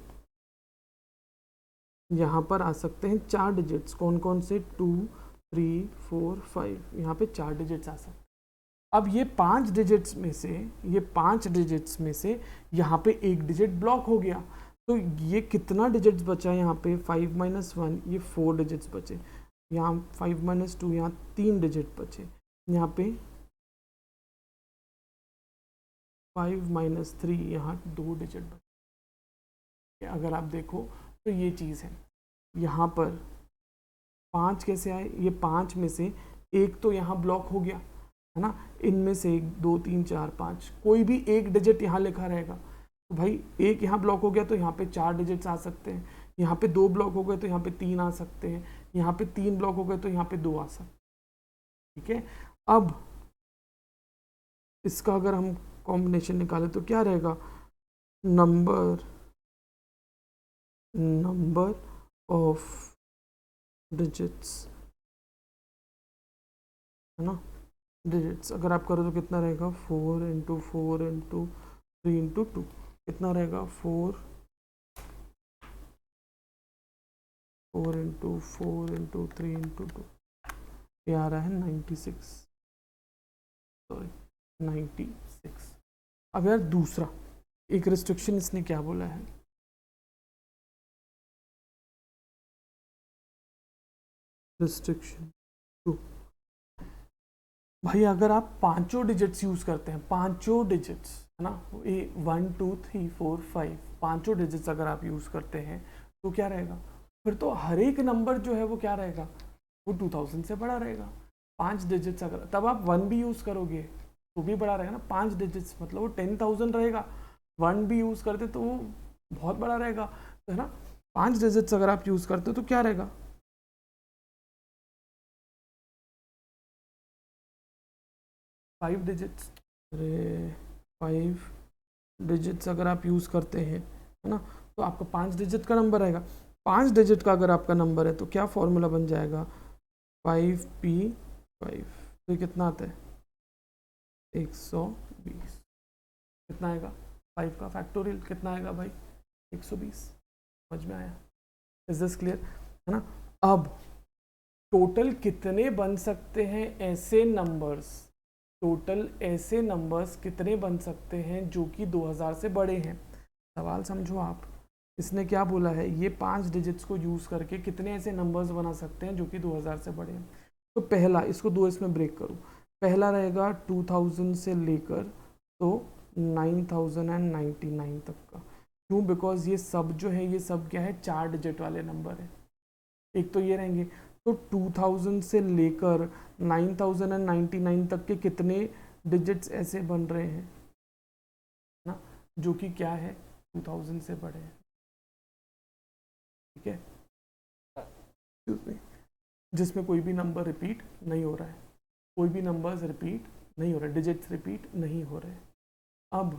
यहाँ पर आ सकते हैं 4 डिजिट्स। कौन कौन से? 2 3 4 5, यहाँ पे 4 डिजिट्स आ सकते हैं। अब ये 5 डिजिट्स में से, ये 5 डिजिट्स में से यहाँ पे एक डिजिट ब्लॉक हो गया, तो ये कितना डिजिट्स बचा यहाँ पे? 5 - 1, ये 4 डिजिट्स बचे। यहाँ 5 - 2, यहाँ 3 डिजिट बचे। यहाँ पे 5 - 3, यहाँ 2 डिजिट बचे। अगर आप देखो तो ये चीज़ है। यहाँ पर 5 कैसे आए? ये 5 में से एक तो यहाँ ब्लॉक हो गया, है ना? इनमें से 1 2 3 4 5, कोई भी एक डिजिट यहाँ लिखा रहेगा। तो भाई एक यहाँ ब्लॉक हो गया तो यहाँ पे 4 डिजिट्स आ सकते हैं। यहाँ पे 2 ब्लॉक हो गए तो यहाँ पे 3 आ सकते हैं। यहाँ पे 3 ब्लॉक हो गए तो यहाँ पे 2 आ सकते हैं। ठीक है, अब इसका अगर हम कॉम्बिनेशन निकालें तो क्या रहेगा? नंबर ऑफ डिजिट्स, है ना? डिजिट्स अगर आप करो तो कितना रहेगा? 4 × 4 × 3 × 2, कितना रहेगा? 4 × 4 × 3 × 2, ये आ रहा है 96, सॉरी 96। अब यार दूसरा एक रिस्ट्रिक्शन इसने क्या बोला है? रिस्ट्रिक्शन 2, भाई अगर आप पांचों डिजिट्स यूज करते हैं, पांचों डिजिट्स, है ना? 1 2 3 4 5, पांचों डिजिट्स अगर आप यूज करते हैं तो क्या रहेगा? फिर तो हर एक नंबर जो है वो क्या रहेगा? वो 2000 से बड़ा रहेगा। 5 डिजिट्स अगर, तब आप 1 भी यूज करोगे तो भी बड़ा रहेगा ना। 5 डिजिट्स मतलब वो 10,000 रहेगा। 1 भी यूज करते तो वो बहुत बड़ा रहेगा, है ना? 5 डिजिट्स अगर आप यूज करते हो तो क्या रहेगा? 5 डिजिट्स, अरे 5 डिजिट्स अगर आप यूज़ करते हैं, है ना, तो आपका 5 डिजिट का नंबर आएगा। 5 डिजिट का अगर आपका नंबर है तो क्या फॉर्मूला बन जाएगा? 5p5, तो ये कितना आता है? 120। कितना आएगा? 5 का फैक्टोरियल कितना आएगा भाई? 120। समझ में आया? इज दिस क्लियर, है ना? अब टोटल कितने बन सकते हैं ऐसे नंबर्स? टोटल ऐसे नंबर्स कितने बन सकते हैं जो कि 2000 से बड़े हैं? सवाल समझो आप। इसने क्या बोला है? ये 5 डिजिट्स को यूज़ करके कितने ऐसे नंबर्स बना सकते हैं जो कि 2000 से बड़े हैं? तो पहला, इसको 2 इसमें ब्रेक करूँ। पहला रहेगा 2000 से लेकर तो 9099 तक का। क्यों? बिकॉज ये सब जो है, ये सब क्या है? 4 डिजिट वाले नंबर है। एक तो ये रहेंगे। तो 2000 से लेकर 9099 तक के कितने डिजिट्स ऐसे बन रहे हैं ना, जो कि क्या है? 2000 से बड़े हैं। ठीक है, जिसमें कोई भी नंबर रिपीट नहीं हो रहा है, कोई भी नंबर्स रिपीट नहीं हो रहे, डिजिट्स रिपीट नहीं हो रहे। अब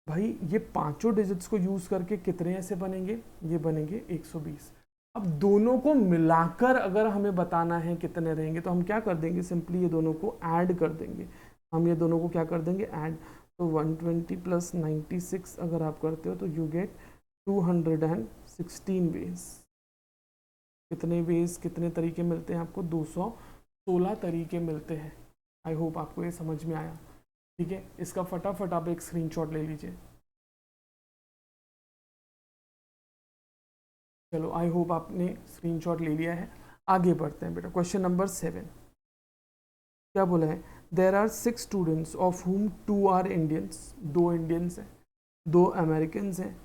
भाई ये पांचों डिजिट्स को यूज करके कितने ऐसे बनेंगे? ये बनेंगे 120। अब दोनों को मिलाकर अगर हमें बताना है कितने रहेंगे तो हम क्या कर देंगे? सिंपली ये दोनों को ऐड कर देंगे। हम ये दोनों को क्या कर देंगे? ऐड। तो 120 + 96 अगर आप करते हो तो यू गेट 216 वेज। कितने वेज, कितने तरीके मिलते हैं आपको? 216 तरीके मिलते हैं। आई होप आपको ये समझ में आया। ठीक है, इसका फटाफट आप एक स्क्रीनशॉट ले लीजिए। चलो, आई होप आपने स्क्रीनशॉट ले लिया है। आगे बढ़ते हैं बेटा। क्वेश्चन नंबर 7 क्या बोला है? देर आर 6 स्टूडेंट्स ऑफ हुम 2 आर इंडियंस, 2 इंडियंस हैं, 2 अमेरिकन्स हैं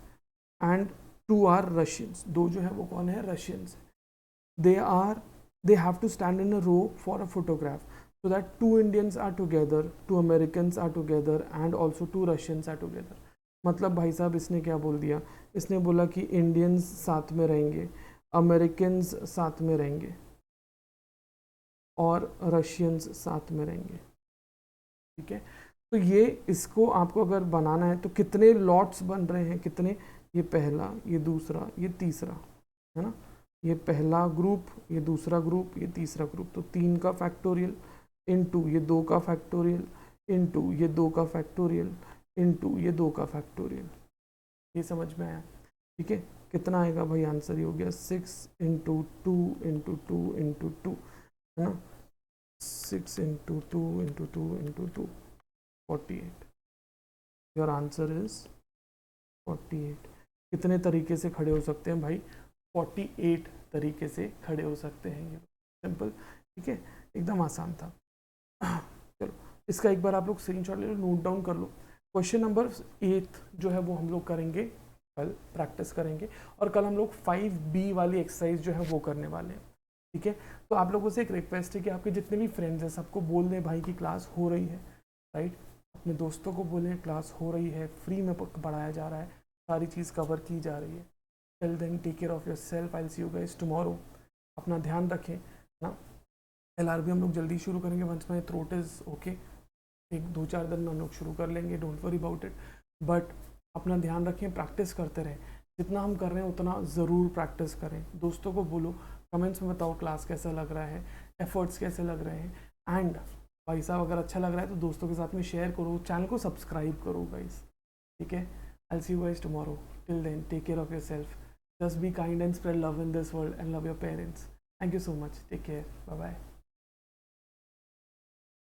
एंड 2 आर रशियंस, 2 जो है वो कौन है? Russians. They have to stand in a row for a photograph so that 2 Indians are together, 2 Americans are together and also 2 Russians are together। मतलब भाई साहब इसने क्या बोल दिया? इसने बोला कि इंडियंस साथ में रहेंगे, अमेरिकन्स साथ में रहेंगे और रशियंस साथ में रहेंगे, ठीक है। तो ये इसको आपको अगर बनाना है तो कितने लॉट्स बन रहे हैं, कितने, ये पहला, ये दूसरा, ये तीसरा, है ना, ये पहला ग्रुप, ये दूसरा ग्रुप, ये तीसरा ग्रुप, तो 3 का फैक्टोरियल इनटू ये 2 का फैक्टोरियल इनटू ये 2 का फैक्टोरियल इनटू ये 2 का फैक्टोरियल। ये समझ में आया, ठीक है। कितना आएगा भाई, आंसर ये हो गया 6 इंटू 2 इंटू 2 इंटू 2, है ना, 6 into 2 into 2 into 2, 48। Your answer is 48। कितने तरीके से खड़े हो सकते हैं भाई, 48 तरीके से खड़े हो सकते हैं, ये सिंपल, ठीक है, एकदम आसान था। चलो इसका एक बार आप लोग स्क्रीनशॉट ले लो, नोट डाउन कर लो। क्वेश्चन नंबर 8 जो है वो हम लोग करेंगे कल, प्रैक्टिस करेंगे, और कल हम लोग 5B वाली एक्सरसाइज जो है वो करने वाले हैं, ठीक है। तो आप लोगों से एक रिक्वेस्ट है कि आपके जितने भी फ्रेंड्स हैं सबको बोल दें भाई कि क्लास हो रही है, राइट। अपने दोस्तों को बोलें क्लास हो रही है, फ्री में पढ़ाया जा रहा है, सारी चीज़ कवर की जा रही है। Till then take care of yourself, I will see you guys tomorrow. अपना ध्यान रखें ना। LRB हम लोग जल्दी शुरू करेंगे, once my throat is okay, एक 2-4 दिन में हम लोग शुरू कर लेंगे, don't worry about it. But अपना ध्यान रखें, प्रैक्टिस करते रहें, जितना हम कर रहे हैं उतना ज़रूर प्रैक्टिस करें। दोस्तों को बोलो, कमेंट्स में बताओ क्लास कैसा लग रहा है, एफर्ट्स कैसे लग रहे हैं, एंड भाई साहब अगर अच्छा लग रहा है तो दोस्तों के साथ में शेयर करो, चैनल को सब्सक्राइब करो गाइस, ठीक है। I will see you guys tomorrow, till then take care of yourself, just be kind and spread love in this world and love your parents. Thank you so much, take care, bye bye.